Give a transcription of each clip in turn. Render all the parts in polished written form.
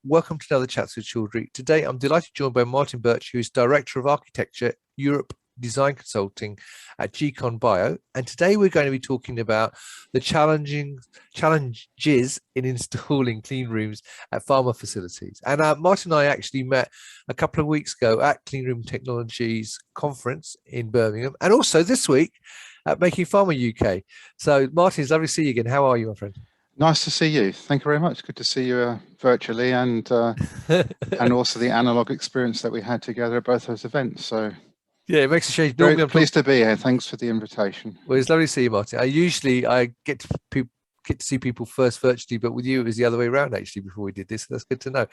Welcome to another Chats with Children. Today, I'm delighted to be joined by Martin Birch, who is Director of Architecture, Europe Design Consulting at GCon Bio. And today we're going to be talking about the challenges in installing clean rooms at pharma facilities. And Martin and I actually met a couple of weeks ago at Cleanroom Technologies conference in Birmingham, and also this week at Making Pharma UK. So Martin, it's lovely to see you again. How are you, my friend? Nice to see you. Thank you very much. Good to see you virtually and also the analog experience that we had together at both those events. So yeah, it makes a change. Normally, very pleased to be here. Thanks for the invitation. Well, it's lovely to see you, Martin. I get to see people first virtually, but with you it was the other way around actually. Before we did this, so that's good to know.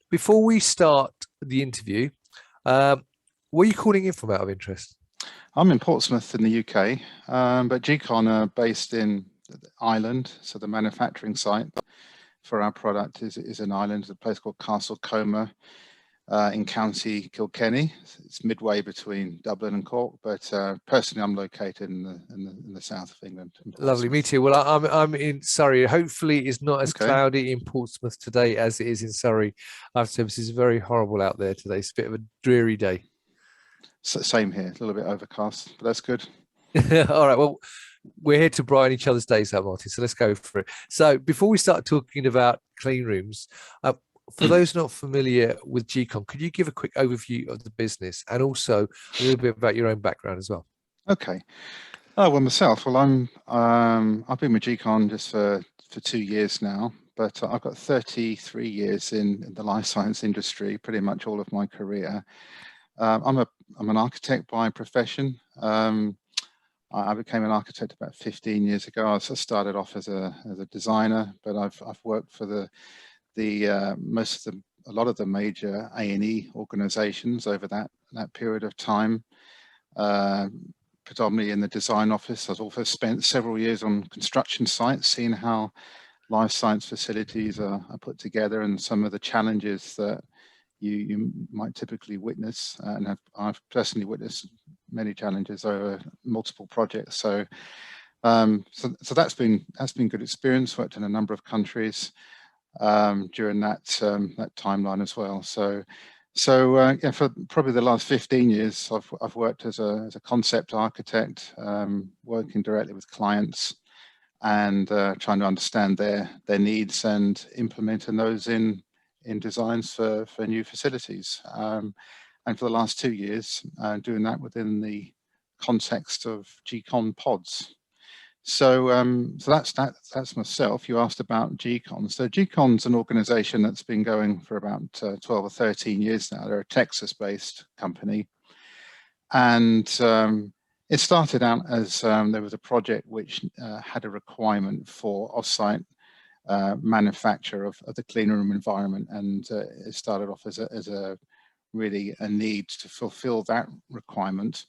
Before we start the interview, where are you calling in from out of interest? I'm in Portsmouth in the UK, but GCon are based in Ireland, so the manufacturing site for our product is in Ireland, a place called Castle Coma in County Kilkenny. It's midway between Dublin and Cork, but personally I'm located in the south of England. Lovely, me too. Well, I'm in Surrey. Hopefully it's not as cloudy in Portsmouth today as it is in Surrey. I have to say this is very horrible out there today. It's a bit of a dreary day. So, same here, a little bit overcast, but that's good. All right, well, we're here to brighten each other's days out, Martin, so let's go for it. So before we start talking about clean rooms, for those not familiar with GCon, could you give a quick overview of the business and also a little bit about your own background as well? Okay. Oh, well, myself, well, I've been with GCon just for 2 years now, but I've got 33 years in the life science industry, pretty much all of my career. I'm an architect by profession. I became an architect about 15 years ago. I started off as a designer, but I've worked for a lot of the major A&E organizations over that period of time, predominantly in the design office. I've also spent several years on construction sites, seeing how life science facilities are put together and some of the challenges that you might typically witness, and I've personally witnessed many challenges over multiple projects. So that's been good experience. Worked in a number of countries during that timeline as well. So yeah, for probably the last 15 years, I've worked as a concept architect, working directly with clients and trying to understand their needs and implementing those in designs for new facilities. And for the last 2 years, doing that within the context of GCon PODS. So that's myself. You asked about GCon. So GCon's an organization that's been going for about 12 or 13 years now. They're a Texas-based company. And it started out as there was a project which had a requirement for off-site manufacture of the clean room environment. And it started off as a really a need to fulfill that requirement,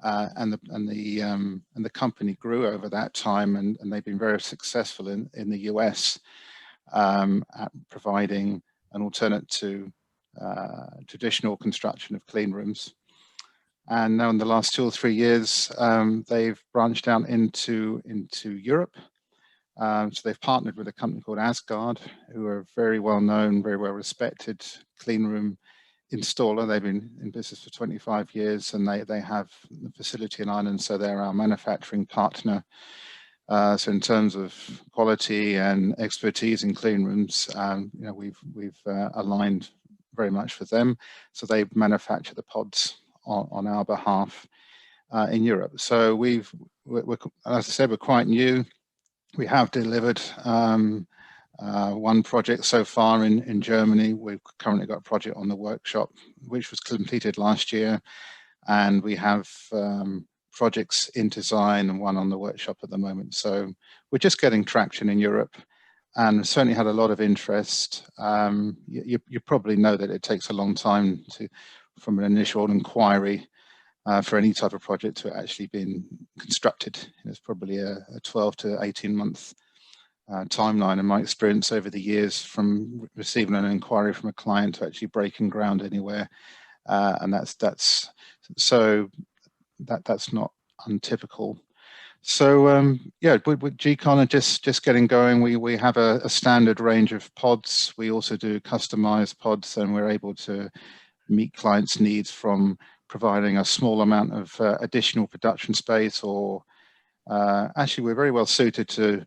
and the company grew over that time, and they've been very successful in the US at providing an alternate to traditional construction of clean rooms. And now in the last 2 or 3 years, they've branched out into Europe. So they've partnered with a company called Asgard, who are very well known, very well respected clean room installer. They've been in business for 25 years, and they have the facility in Ireland, so they're our manufacturing partner. So in terms of quality and expertise in clean rooms, we've aligned very much with them. So they manufacture the pods on our behalf in Europe. So we're, as I said, we're quite new. We have delivered one project so far in Germany. We've currently got a project on the workshop, which was completed last year. And we have projects in design and one on the workshop at the moment. So we're just getting traction in Europe, and certainly had a lot of interest. You probably know that it takes a long time from an initial inquiry for any type of project to actually being constructed. It's probably a 12 to 18 month timeline in my experience over the years, from receiving an inquiry from a client to actually breaking ground anywhere, and that's not untypical. So yeah, with GCon and just getting going, we have a standard range of pods. We also do customized pods, and we're able to meet clients' needs from providing a small amount of additional production space, or actually we're very well suited to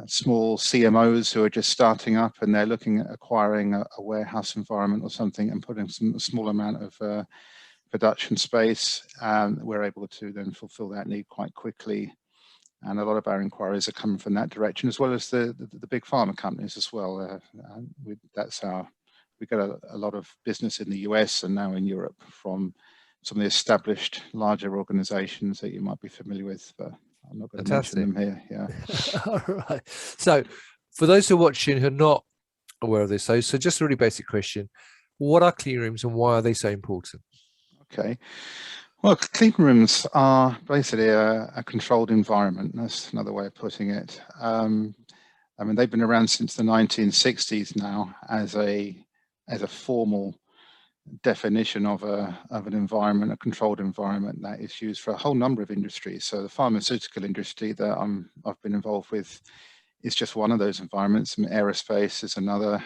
small CMOs who are just starting up and they're looking at acquiring a warehouse environment or something and putting a small amount of production space. We're able to then fulfill that need quite quickly. And a lot of our inquiries are coming from that direction, as well as the big pharma companies as well. We got a lot of business in the US and now in Europe from some of the established larger organizations that you might be familiar with, but I'm not going to mention them here. Yeah. All right. So for those who are watching who are not aware of this, so just a really basic question. What are clean rooms and why are they so important? Okay. Well, clean rooms are basically a controlled environment. That's another way of putting it. I mean, they've been around since the 1960s now as a formal definition of an environment, a controlled environment that is used for a whole number of industries. So the pharmaceutical industry that I've been involved with is just one of those environments. Aerospace is another,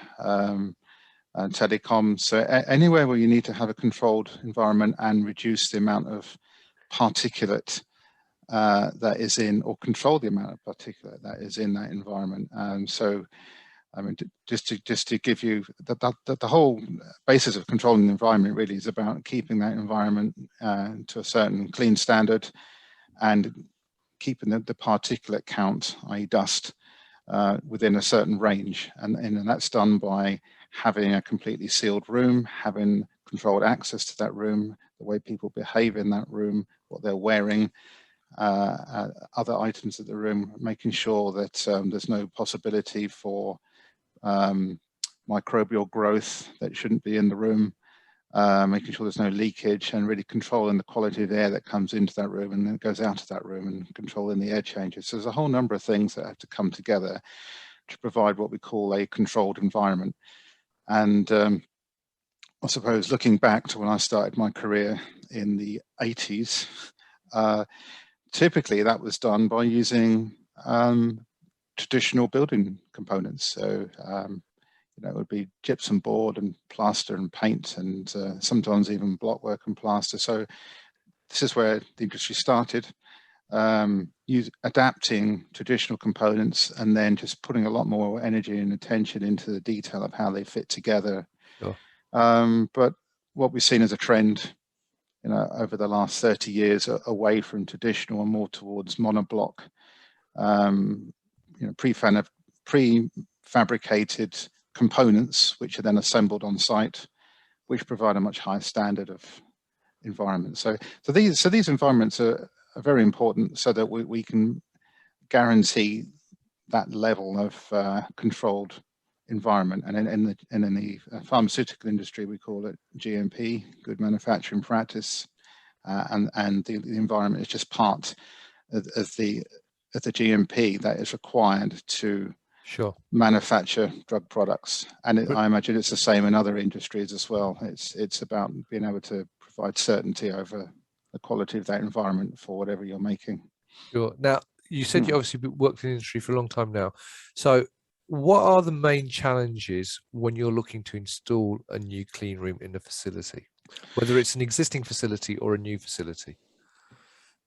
and telecom. So anywhere where you need to have a controlled environment and reduce the amount of particulate that is in, or control the amount of particulate that is in that environment. So I mean, just to give you the whole basis of controlling the environment really is about keeping that environment to a certain clean standard and keeping the particulate count, i.e. dust, within a certain range. And that's done by having a completely sealed room, having controlled access to that room, the way people behave in that room, what they're wearing, other items of the room, making sure that there's no possibility for microbial growth that shouldn't be in the room, making sure there's no leakage, and really controlling the quality of the air that comes into that room and then goes out of that room, and controlling the air changes. So there's a whole number of things that have to come together to provide what we call a controlled environment. And I suppose looking back to when I started my career in the 80s, typically that was done by using traditional building components. So it would be gypsum board and plaster and paint, and sometimes even blockwork and plaster. So this is where the industry started, adapting traditional components and then just putting a lot more energy and attention into the detail of how they fit together. Sure. But what we've seen as a trend, over the last 30 years, away from traditional and more towards monoblock, prefabricated components, which are then assembled on site, which provide a much higher standard of environment. So these environments are very important, so that we can guarantee that level of controlled environment. And in the pharmaceutical industry, we call it GMP, good manufacturing practice, and the environment is just part of the GMP that is required to manufacture drug products. And I imagine it's the same in other industries as well. It's about being able to provide certainty over the quality of that environment for whatever you're making. Sure. Now, you said you obviously worked in the industry for a long time now. So what are the main challenges when you're looking to install a new clean room in a facility, whether it's an existing facility or a new facility?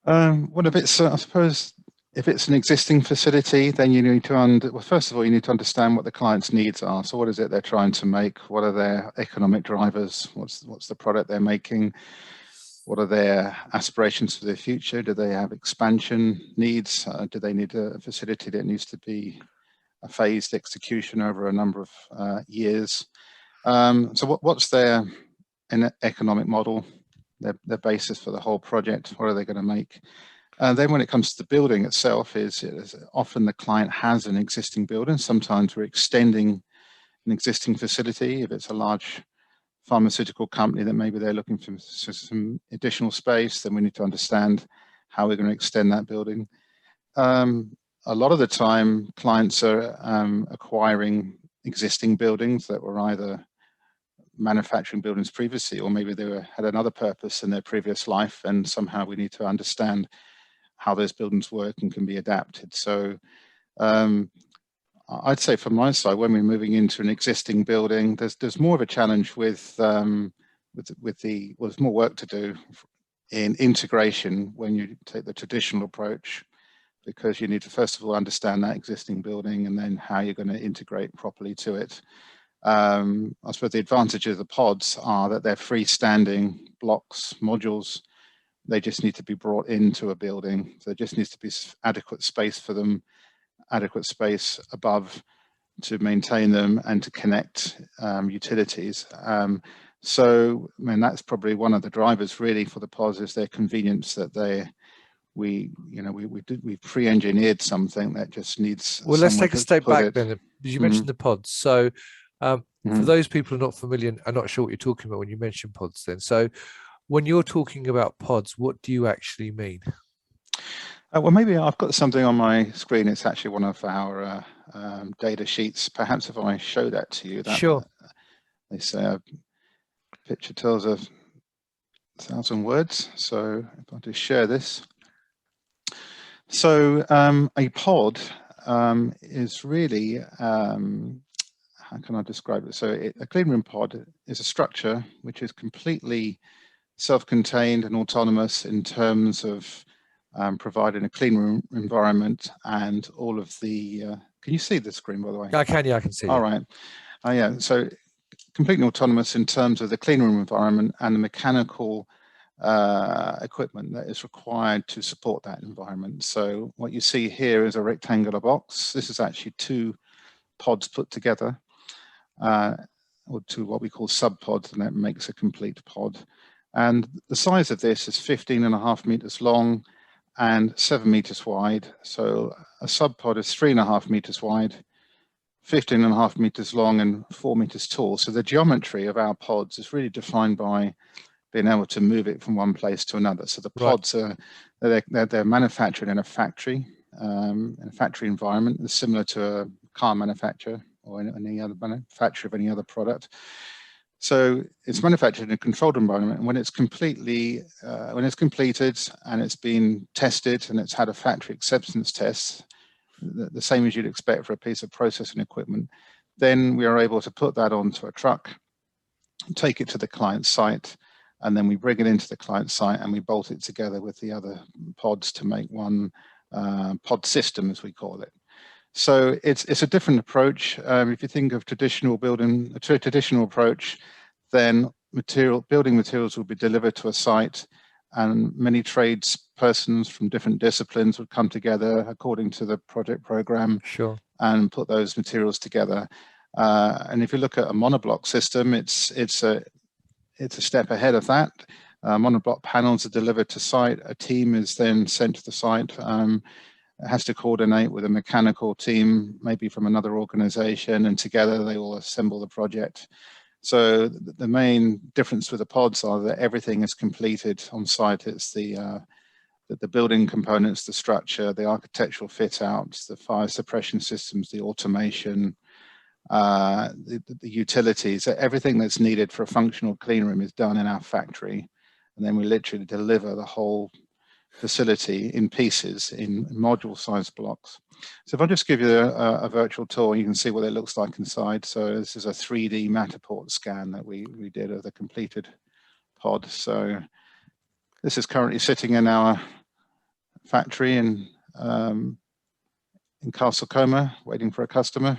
Well, I suppose if it's an existing facility, then you need to first of all, you need to understand what the client's needs are. So what is it they're trying to make? What are their economic drivers? What's the product they're making? What are their aspirations for the future? Do they have expansion needs? Do they need a facility that needs to be a phased execution over a number of years? So what's their economic model, their basis for the whole project? What are they going to make? And then when it comes to the building itself, is often the client has an existing building. Sometimes we're extending an existing facility. If it's a large pharmaceutical company that maybe they're looking for some additional space, then we need to understand how we're going to extend that building. A lot of the time, clients are acquiring existing buildings that were either manufacturing buildings previously, or maybe they had another purpose in their previous life, and somehow we need to understand how those buildings work and can be adapted. So I'd say from my side, when we're moving into an existing building, there's more of a challenge with there's more work to do in integration when you take the traditional approach, because you need to first of all understand that existing building and then how you're going to integrate properly to it. I suppose the advantage of the pods are that they're freestanding blocks, modules. They just need to be brought into a building. So there just needs to be adequate space for them, adequate space above to maintain them and to connect utilities. So, I mean, that's probably one of the drivers really for the pods, is their convenience, that we pre-engineered something that just needs. Well, let's take a step back then, because you mentioned the pods. So for those people who are not familiar, I'm not sure what you're talking about when you mention pods then. So when you're talking about pods, what do you actually mean? Well, maybe I've got something on my screen. It's actually one of our data sheets. Perhaps if I show that to you. Sure. They say a picture tells 1,000 words. So if I just share this. So a pod is really, how can I describe it? So a cleanroom pod is a structure which is completely self-contained and autonomous in terms of providing a clean room environment and all of the, can you see the screen, by the way? I can, yeah, I can see it. All right. Yeah, so completely autonomous in terms of the clean room environment and the mechanical equipment that is required to support that environment. So what you see here is a rectangular box. This is actually 2 pods put together, or 2 what we call sub-pods, and that makes a complete pod. And the size of this is 15.5 meters long and 7 meters wide. So a sub-pod is 3.5 meters wide, 15.5 meters long and 4 meters tall. So the geometry of our pods is really defined by being able to move it from one place to another. So the pods are, they're manufactured in a factory environment. It's similar to a car manufacturer or any other manufacturer of any other product. So it's manufactured in a controlled environment, and when it's completed and it's been tested and it's had a factory acceptance test, the same as you'd expect for a piece of processing equipment, then we are able to put that onto a truck, take it to the client site, and then we bring it into the client site and we bolt it together with the other pods to make one pod system, as we call it. So it's a different approach. If you think of traditional approach, then building materials will be delivered to a site, and many tradespersons from different disciplines would come together according to the project program. Sure. And put those materials together. And if you look at a monoblock system, it's a step ahead of that. Monoblock panels are delivered to site. A team is then sent to the site. It has to coordinate with a mechanical team, maybe from another organization, and together they will assemble the project. So the main difference with the pods are that everything is completed on site. It's the building components, the structure, the architectural fit outs, the fire suppression systems, the automation, the utilities, everything that's needed for a functional clean room is done in our factory. And then we literally deliver the whole facility in pieces, in module sized blocks. So if I just give you a virtual tour, you can see what it looks like inside. So this is a 3D Matterport scan that we did of the completed pod. So this is currently sitting in our factory in Castle Coma, waiting for a customer.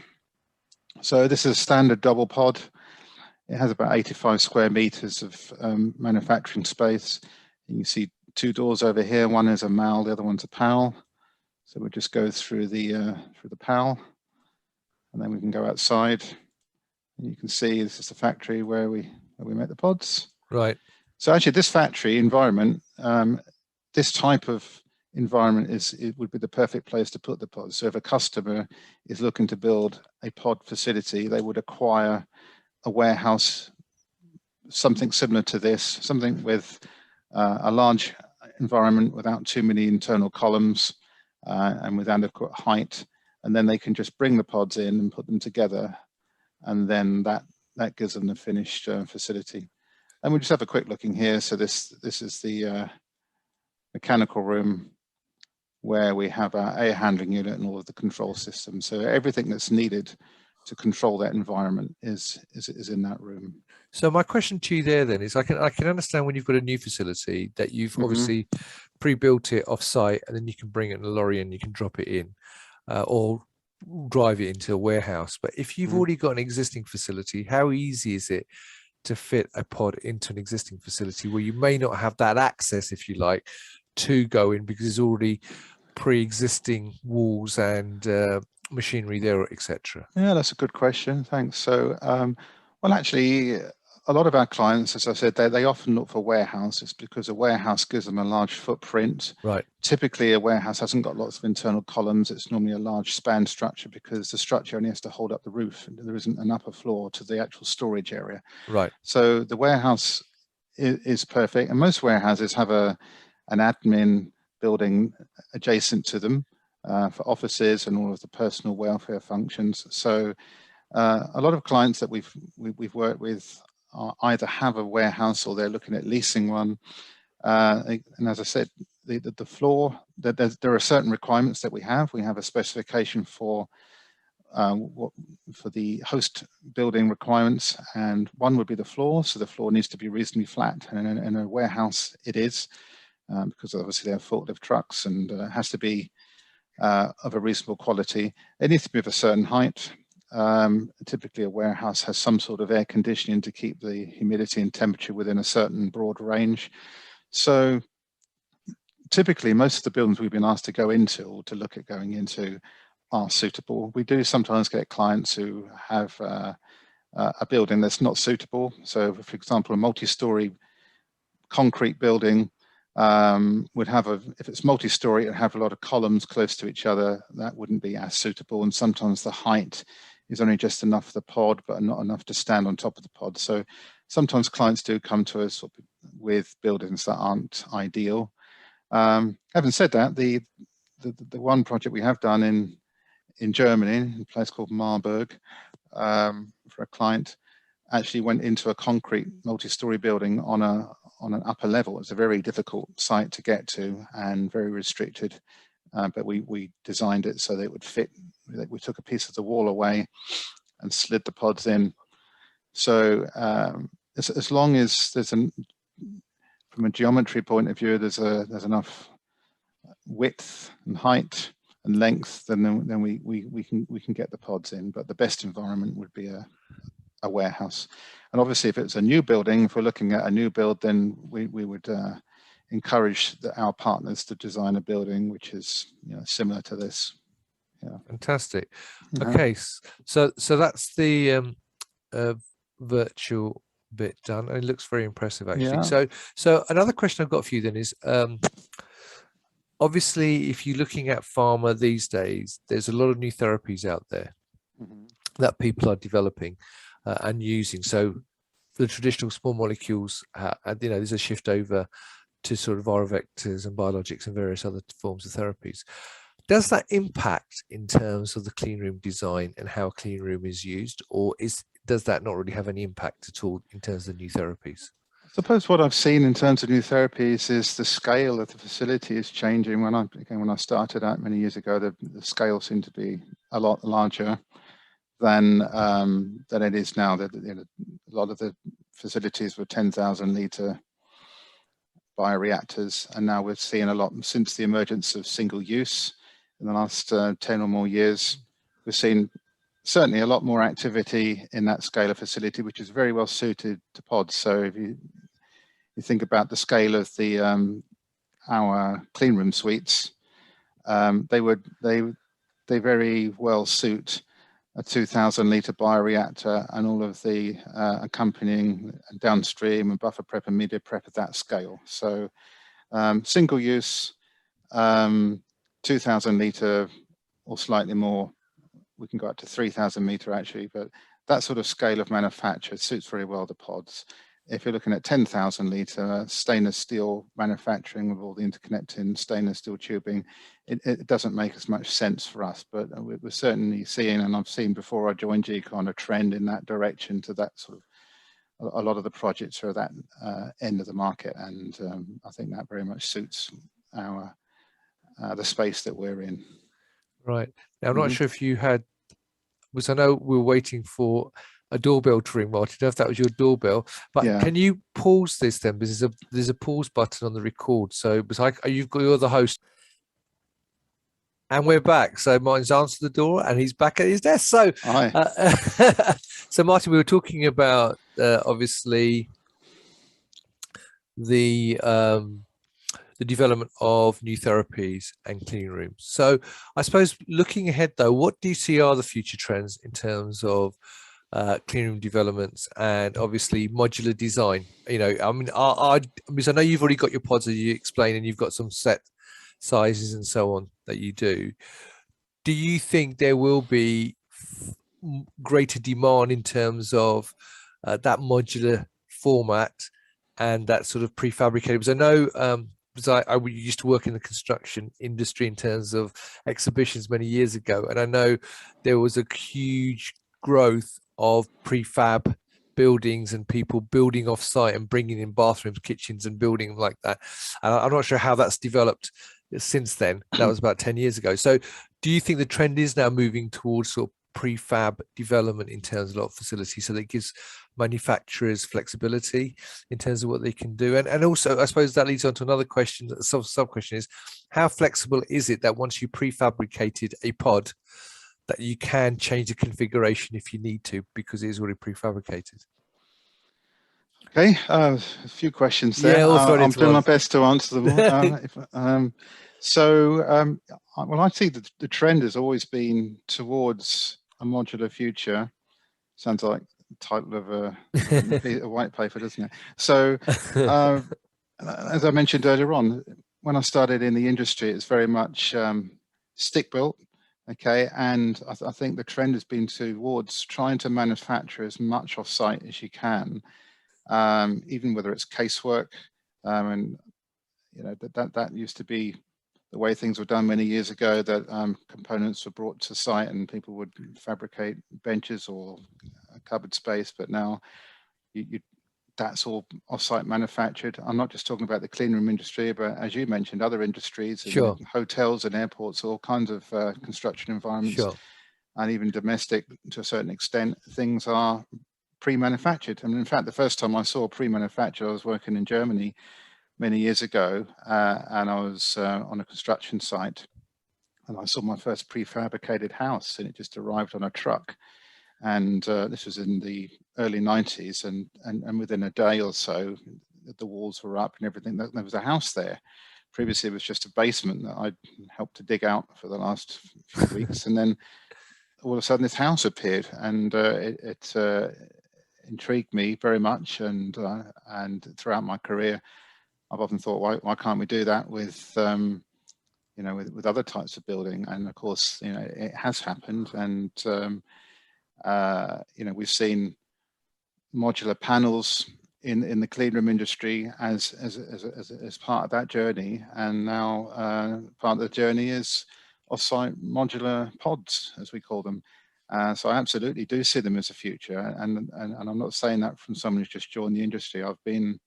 So this is a standard double pod. It has about 85 square meters of manufacturing space. You can see 2 doors over here. One is a MAL, the other one's a PAL. So we'll just go through the PAL, and then we can go outside. And you can see this is the factory where we make the pods. Right. So actually, this factory environment, this type of environment it would be the perfect place to put the pods. So if a customer is looking to build a pod facility, they would acquire a warehouse, something similar to this, something with a large environment without too many internal columns and with adequate height, and then they can just bring the pods in and put them together, and then that gives them the finished facility. And we'll just have a quick look in here. So this is the mechanical room where we have our air handling unit and all of the control systems. So everything that's needed to control that environment is in that room. So my question to you there then is, I can understand when you've got a new facility that you've obviously pre-built it off-site, and then you can bring it in a lorry and you can drop it in, or drive it into a warehouse. But if you've already got an existing facility, how easy is it to fit a pod into an existing facility where you may not have that access, if you like, to go in because there's already pre-existing walls and machinery there, etc.? Yeah, that's a good question. Thanks. So, well, actually, a lot of our clients, as I said, they often look for warehouses because a warehouse gives them a large footprint. Right. Typically, a warehouse hasn't got lots of internal columns. It's normally a large span structure because the structure only has to hold up the roof. There isn't an upper floor to the actual storage area. Right. So the warehouse is perfect. And most warehouses have an admin building adjacent to them for offices and all of the personal welfare functions. So a lot of clients that we've worked with either have a warehouse or they're looking at leasing one. And as I said, the floor, there are certain requirements that we have. We have a specification for the host building requirements, and one would be the floor. So the floor needs to be reasonably flat, and in a warehouse it is, because obviously they have forklift trucks, and it has to be of a reasonable quality. It needs to be of a certain height. Typically a warehouse has some sort of air conditioning to keep the humidity and temperature within a certain broad range. So typically most of the buildings we've been asked to go into or to look at going into are suitable. We do sometimes get clients who have a building that's not suitable. So for example, a multi-story concrete building would have if it's multi-story, it'd have a lot of columns close to each other. That wouldn't be as suitable. And sometimes the height is only just enough for the pod, but not enough to stand on top of the pod. So sometimes clients do come to us with buildings that aren't ideal. Having said that, the one project we have done in Germany, in a place called Marburg, for a client, actually went into a concrete multi-story building on an upper level. It's a very difficult site to get to and very restricted, but we designed it so that it would fit. We took a piece of the wall away and slid the pods in. So as long as there's from a geometry point of view, there's enough width and height and length, then we can get the pods in. But the best environment would be a warehouse. And obviously, if it's a new building, if we're looking at a new build, then we would encourage our partners to design a building which is similar to this. Yeah. Fantastic. Okay, so that's the virtual bit done, and it looks very impressive actually. Yeah. So another question I've got for you then is, obviously, if you're looking at pharma these days, there's a lot of new therapies out there that people are developing and using. So the traditional small molecules, there's a shift over to sort of viral vectors and biologics and various other forms of therapies. Does that impact in terms of the clean room design and how a clean room is used, or does that not really have any impact at all in terms of new therapies? I suppose what I've seen in terms of new therapies is the scale of the facility is changing. When I started out many years ago, the scale seemed to be a lot larger than it is now. A lot of the facilities were 10,000 litre bioreactors, and now we're seeing a lot since the emergence of single use in the last 10 or more years. We've seen certainly a lot more activity in that scale of facility, which is very well suited to pods. So if you think about the scale of our clean room suites, they very well suit a 2,000 litre bioreactor and all of the accompanying downstream and buffer prep and media prep at that scale. So single use, 2,000 litre or slightly more. We can go up to 3,000 metre actually, but that sort of scale of manufacture suits very well the pods. If you're looking at 10,000 litre stainless steel manufacturing with all the interconnecting stainless steel tubing, it doesn't make as much sense for us, but we're certainly seeing, and I've seen before I joined GCON, a trend in that direction to that sort of, a lot of the projects are at that end of the market, and I think that very much suits our the space that we're in. Right. Now, I'm not sure if you had, because I know we're waiting for a doorbell to ring, Martin. I don't know if that was your doorbell, but Yeah. can you pause this then? Because there's a pause button on the record. So it's like you're the host. And we're back. So Martin's answered the door and he's back at his desk. So, so Martin, we were talking about obviously the development of new therapies and clean rooms. So I suppose looking ahead though, what do you see are the future trends in terms of clean room developments and obviously modular design? You know, I mean, because I know you've already got your pods as you explain, and you've got some set sizes and so on that you do. Do you think there will be greater demand in terms of that modular format and that sort of prefabricated? Because I know, because I used to work in the construction industry in terms of exhibitions many years ago, and I know there was a huge growth of prefab buildings and people building off site and bringing in bathrooms, kitchens, and building them like that. And I'm not sure how that's developed since then. That was about 10 years ago. So do you think the trend is now moving towards sort of prefab development in terms of a lot of facilities, so that it gives manufacturers flexibility in terms of what they can do? And also, I suppose that leads on to another question. The sub question is, how flexible is it that once you prefabricated a pod, that you can change the configuration if you need to, because it is already prefabricated? Okay, a few questions there. Yeah, I'm doing my best to answer them all. Well, I think the trend has always been towards a modular future. Sounds like the title of a white paper, doesn't it? So, as I mentioned earlier on, when I started in the industry, it's very much stick built. Okay, and I think the trend has been towards trying to manufacture as much off site as you can. Even whether it's casework, and you know that used to be the way things were done many years ago, that components were brought to site and people would fabricate benches or a cupboard space, but now that's all off-site manufactured. I'm not just talking about the clean room industry, but as you mentioned, other industries, sure, hotels and airports, all kinds of construction environments, sure, and even domestic to a certain extent, things are pre-manufactured. And in fact, the first time I saw pre-manufactured, I was working in Germany many years ago, and I was on a construction site, and I saw my first prefabricated house, and it just arrived on a truck. And this was in the early 90s, and within a day or so, the walls were up and everything. There was a house there. Previously, it was just a basement that I'd helped to dig out for the last few weeks, and then all of a sudden, this house appeared, and it intrigued me very much. And throughout my career, I've often thought, why can't we do that with you know, with other types of building? And of course, you know, it has happened, and you know, we've seen modular panels in the clean room industry as part of that journey, and now part of the journey is off-site modular pods, as we call them. So I absolutely do see them as a future, and I'm not saying that from someone who's just joined the industry. I've been,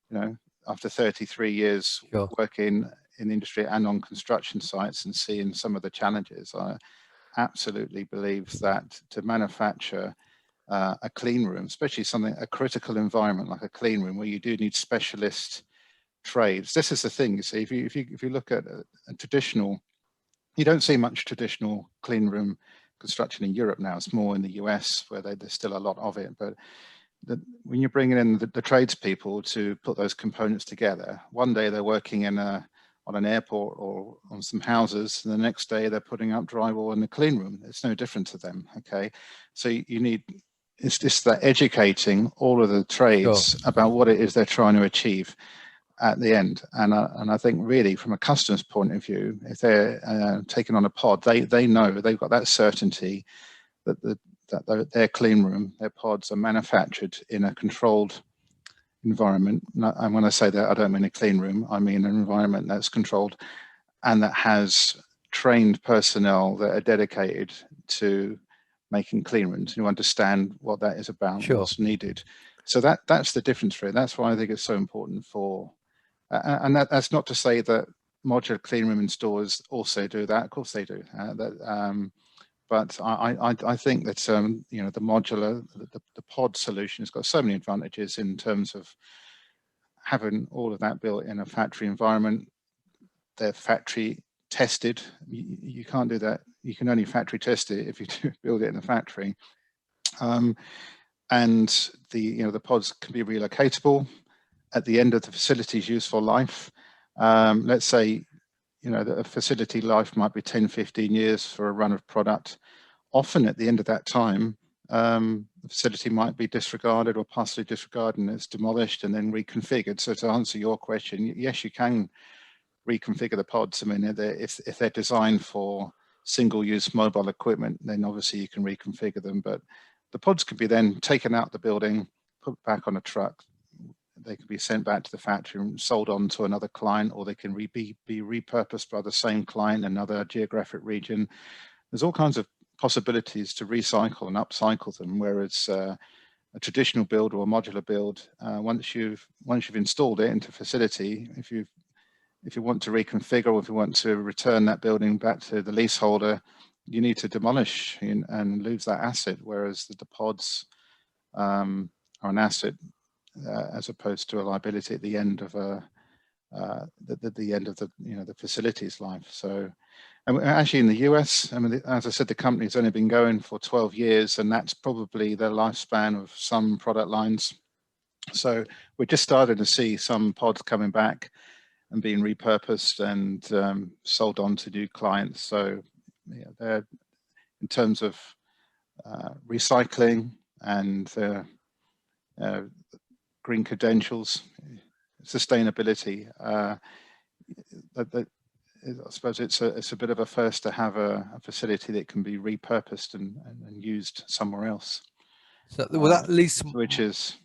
you know, after 33 years sure, working in the industry and on construction sites and seeing some of the challenges, I absolutely believe that to manufacture a clean room, especially a critical environment like a clean room, where you do need specialist trades. This is the thing, you see, if you look at a traditional, you don't see much traditional clean room construction in Europe now. It's more in the US, where there's still a lot of it. But when you're bringing in the tradespeople to put those components together, one day they're working on an airport or on some houses, and the next day they're putting up drywall in the clean room. It's no different to them. Okay, so you need, it's just that educating all of the trades about what it is they're trying to achieve at the end. And I think really from a customer's point of view, if they're taking on a pod, they know they've got that certainty that their clean room, their pods are manufactured in a controlled environment. And when I say that, I don't mean a clean room, I mean an environment that's controlled and that has trained personnel that are dedicated to making clean rooms, who understand what that is about, what's needed. So that's the difference, really. That's why I think it's so important for, and that's not to say that modular cleanroom installers also do that. Of course they do. But I think that you know, the modular, the pod solution has got so many advantages in terms of having all of that built in a factory environment. They're factory tested. You can't do that. You can only factory test it if you do build it in a factory. And the pods can be relocatable at the end of the facility's useful life. Let's say, the facility life might be 10, 15 years for a run of product. Often at the end of that time, the facility might be disregarded or partially disregarded, and it's demolished and then reconfigured. So to answer your question, yes, you can reconfigure the pods. I mean, if they're designed for single-use mobile equipment, then obviously you can reconfigure them. But the pods could be then taken out the building, put back on a truck. They can be sent back to the factory and sold on to another client, or they can be repurposed by the same client in another geographic region. There's all kinds of possibilities to recycle and upcycle them, whereas a traditional build or a modular build, once you've installed it into a facility, if you want to reconfigure, or if you want to return that building back to the leaseholder, you need to demolish and lose that asset, whereas the pods are an asset as opposed to a liability at the end of the facility's life. So, and actually in the US, I mean, as I said, the company's only been going for 12 years, and that's probably the lifespan of some product lines. So we're just starting to see some pods coming back and being repurposed and sold on to new clients. So they're, in terms of recycling and green credentials, sustainability, I suppose it's a bit of a first to have a facility that can be repurposed and used somewhere else. So well, that leads which is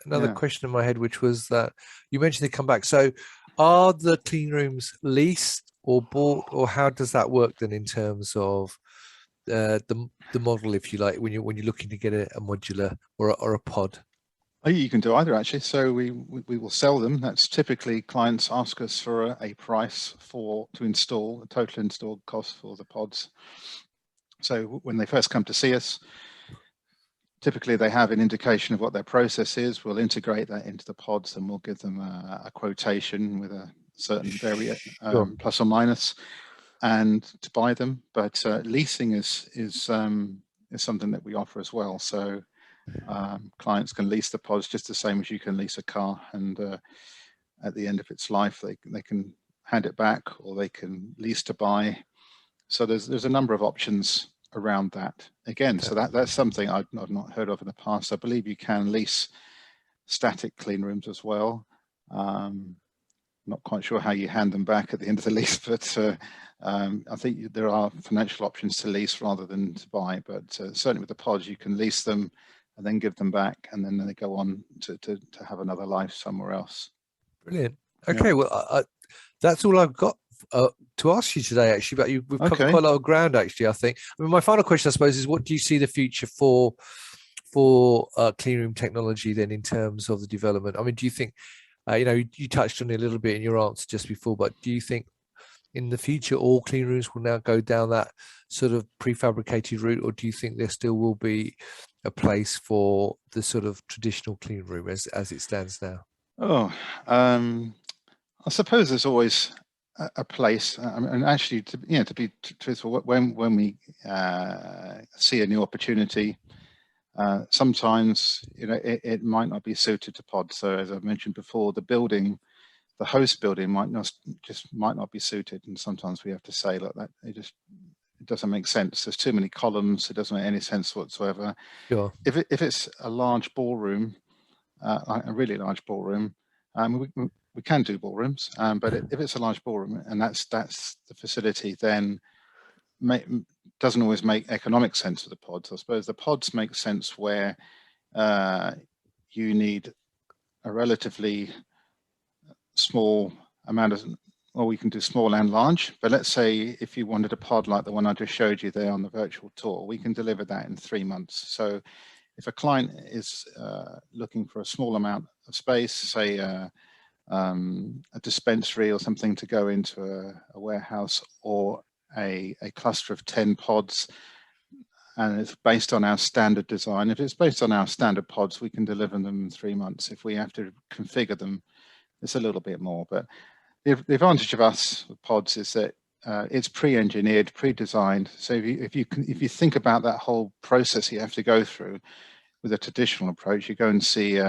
another question in my head, which was that you mentioned they come back. So are the clean rooms leased or bought, or how does that work then in terms of the model, if you like, when you're looking to get a modular or a pod? You can do either, actually. So we will sell them. That's typically clients ask us for a price to install, the total installed cost for the pods. So when they first come to see us, typically they have an indication of what their process is. We'll integrate that into the pods, and we'll give them a quotation with a certain plus or minus, and to buy them. But leasing is something that we offer as well. So clients can lease the pods just the same as you can lease a car, and at the end of its life they can hand it back, or they can lease to buy. So there's a number of options around that. Again, so that's something I've not heard of in the past. I believe you can lease static clean rooms as well. Not quite sure how you hand them back at the end of the lease, but I think there are financial options to lease rather than to buy. But certainly with the pods, you can lease them and then give them back, and then they go on to have another life somewhere else. Brilliant. Okay, well, that's all I've got to ask you today, actually. But we've covered quite a lot of ground, actually, I think. I mean, my final question, I suppose, is what do you see the future for clean room technology then, in terms of the development? I mean, do you think, you touched on it a little bit in your answer just before, but do you think in the future all clean rooms will now go down that sort of prefabricated route, or do you think there still will be a place for the sort of traditional clean room as it stands now? I suppose there's always a place, and actually, to be truthful, when we see a new opportunity, sometimes it might not be suited to pods. So as I mentioned before, the host building might not be suited, and sometimes we have to say, look, that it doesn't make sense. There's too many columns. It doesn't make any sense whatsoever. Sure. If it's a large ballroom, a really large ballroom, we can do ballrooms, but if it's a large ballroom and that's the facility, then doesn't always make economic sense for the pods. I suppose the pods make sense where you need a relatively small amount of, well, we can do small and large, but let's say if you wanted a pod like the one I just showed you there on the virtual tour, we can deliver that in 3 months. So if a client is looking for a small amount of space, say a dispensary or something to go into a warehouse, or a cluster of 10 pods, and it's based on our standard design. If it's based on our standard pods, we can deliver them in 3 months. If we have to configure them, it's a little bit more. But the advantage of us with pods is that it's pre-engineered, pre-designed. So if you think about that whole process you have to go through with a traditional approach, you go and see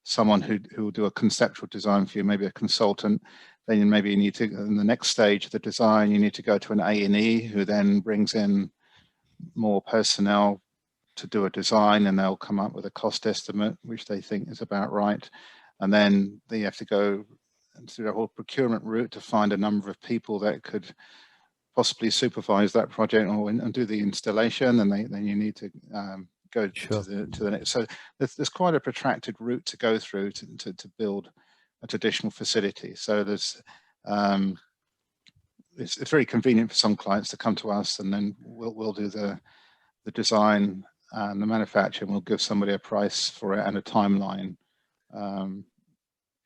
someone who will do a conceptual design for you, maybe a consultant. Then maybe you need to, in the next stage of the design, you need to go to an A&E, who then brings in more personnel to do a design, and they'll come up with a cost estimate which they think is about right. And then they have to go through the whole procurement route to find a number of people that could possibly supervise that project and do the installation. And then you need to go to the next. So there's quite a protracted route to go through to build a traditional facility. So there's it's very convenient for some clients to come to us, and then we'll do the design and the manufacture, and we'll give somebody a price for it and a timeline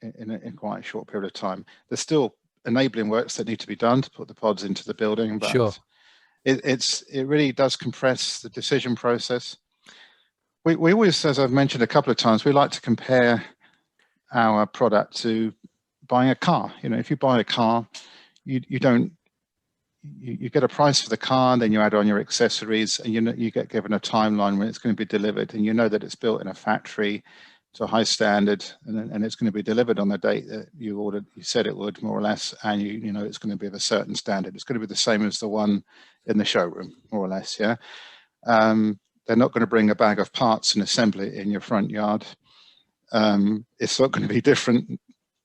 in quite a short period of time. There's still enabling works that need to be done to put the pods into the building, but it really does compress the decision process. We always, as I've mentioned a couple of times, we like to compare our product to buying a car. You know, if you buy a car, you get a price for the car, and then you add on your accessories, and you get given a timeline when it's going to be delivered, and you know that it's built in a factory to a high standard, and it's going to be delivered on the date that you said it would, more or less, and you know it's going to be of a certain standard. It's going to be the same as the one in the showroom, more or less. Yeah. They're not going to bring a bag of parts and assemble it in your front yard. It's not going to be different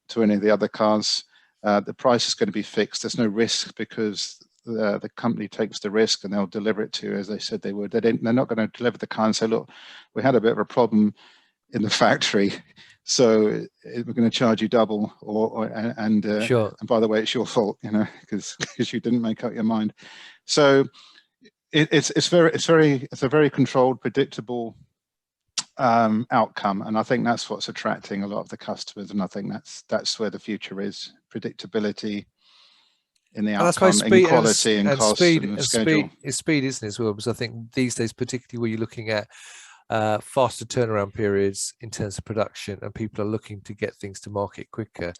to any of the other cars. The price is going to be fixed. There's no risk, because the company takes the risk, and they'll deliver it to you as they said they would. They're not going to deliver the car and say, look, we had a bit of a problem in the factory, so we're going to charge you double, and by the way, it's your fault, you know, because you didn't make up your mind. So it's a very controlled, predictable outcome, and I think that's what's attracting a lot of the customers, and I think that's where the future is: predictability in the outcome, in quality, and cost, and schedule. Speed, isn't it, as well? Because I think these days, particularly where you're looking at faster turnaround periods in terms of production, and people are looking to get things to market quicker.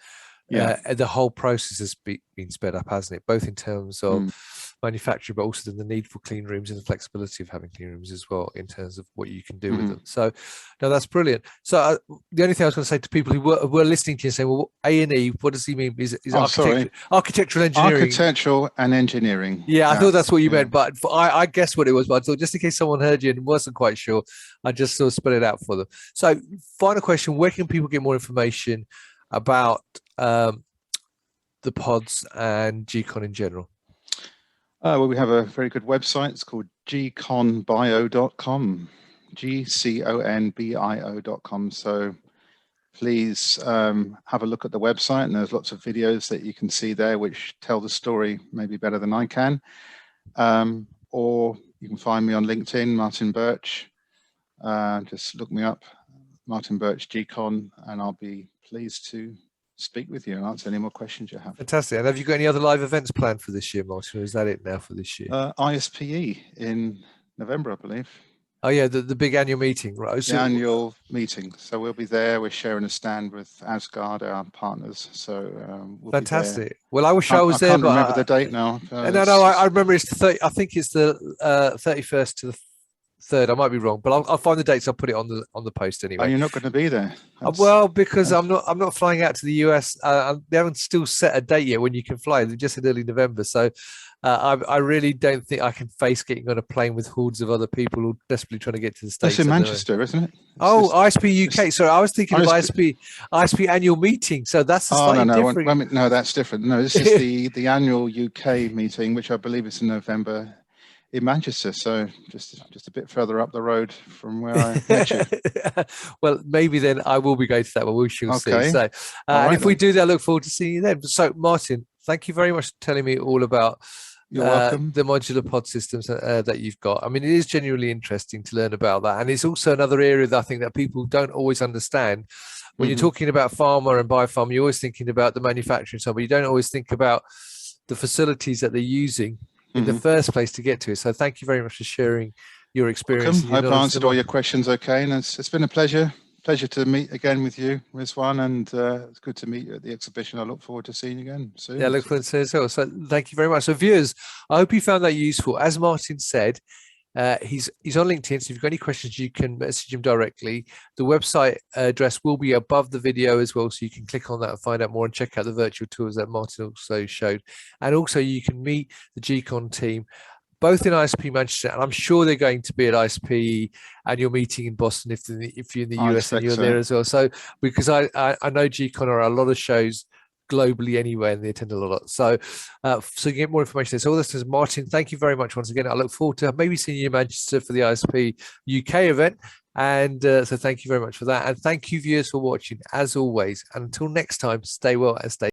The whole process has been sped up, hasn't it? Both in terms of manufacturing, but also the need for clean rooms and the flexibility of having clean rooms as well, in terms of what you can do with them. So, no, that's brilliant. So, the only thing I was going to say to people who were listening to you saying, "Well, A&E, what does he mean? Is architectural engineering?" Architectural and engineering. Yeah, I thought that's what you meant, but I guessed what it was. But I thought, just in case someone heard you and wasn't quite sure, I just sort of spell it out for them. So, final question: where can people get more information about the pods and GCON in general? Well, we have a very good website. It's called gconbio.com, gconbio.com. So please have a look at the website, and there's lots of videos that you can see there which tell the story maybe better than I can. Or you can find me on LinkedIn, Martin Birch. Just look me up, Martin Birch GCON, and I'll be pleased to speak with you and answer any more questions you have. Fantastic. And have you got any other live events planned for this year, Martin, or is that it now for this year? ISPE in November, I believe. Oh yeah, the big annual meeting, right? The annual meeting. So we'll be there. We're sharing a stand with Asgard, our partners. So we'll fantastic. Be there. Well, I wish I was there, but I can't remember the date now. No, I remember it's I think it's the 31st to the 3rd. I might be wrong, but I'll find the dates. I'll put it on the post anyway. Oh, you're not going to be there? Well, because I'm not flying out to the US. They haven't still set a date yet when you can fly. They just said early November. So I really don't think I can face getting on a plane with hordes of other people who are desperately trying to get to the States. That's in Manchester, isn't it? ISP UK. Sorry, I was thinking of ISP annual meeting. So that's slightly different. No, that's different. No, this is the annual UK meeting, which I believe is in November, in Manchester, so just a bit further up the road from where I met you. Well, maybe then I will be going to that one. We shall see. So, and if we do that, I look forward to seeing you then. So, Martin, thank you very much for telling me all about You're welcome. the modular pod systems that you've got. I mean, it is genuinely interesting to learn about that. And it's also another area that I think that people don't always understand. When you're talking about pharma and biopharma, you're always thinking about the manufacturing side, but you don't always think about the facilities that they're using in the first place to get to it. So thank you very much for sharing your experience. I hope I answered all your questions okay. And it's been a pleasure to meet again with you, Rizwan, and it's good to meet you at the exhibition. I look forward to seeing you again soon. Yeah, I look forward to it as well. So thank you very much. So viewers, I hope you found that useful. As Martin said, he's on LinkedIn, so if you've got any questions, you can message him directly. The website address will be above the video as well, so you can click on that and find out more and check out the virtual tours that Martin also showed. And also you can meet the GCon team, both in ISP Manchester, and I'm sure they're going to be at ISP annual meeting in Boston if you're in the US and you're there as well. So because I know GCon are a lot of shows globally anyway, and they attend a lot. So so you get more information there. So all this is Martin. Thank you very much once again. I look forward to maybe seeing you in Manchester for the ISP UK event. And so thank you very much for that. And thank you viewers for watching as always. And until next time, stay well and stay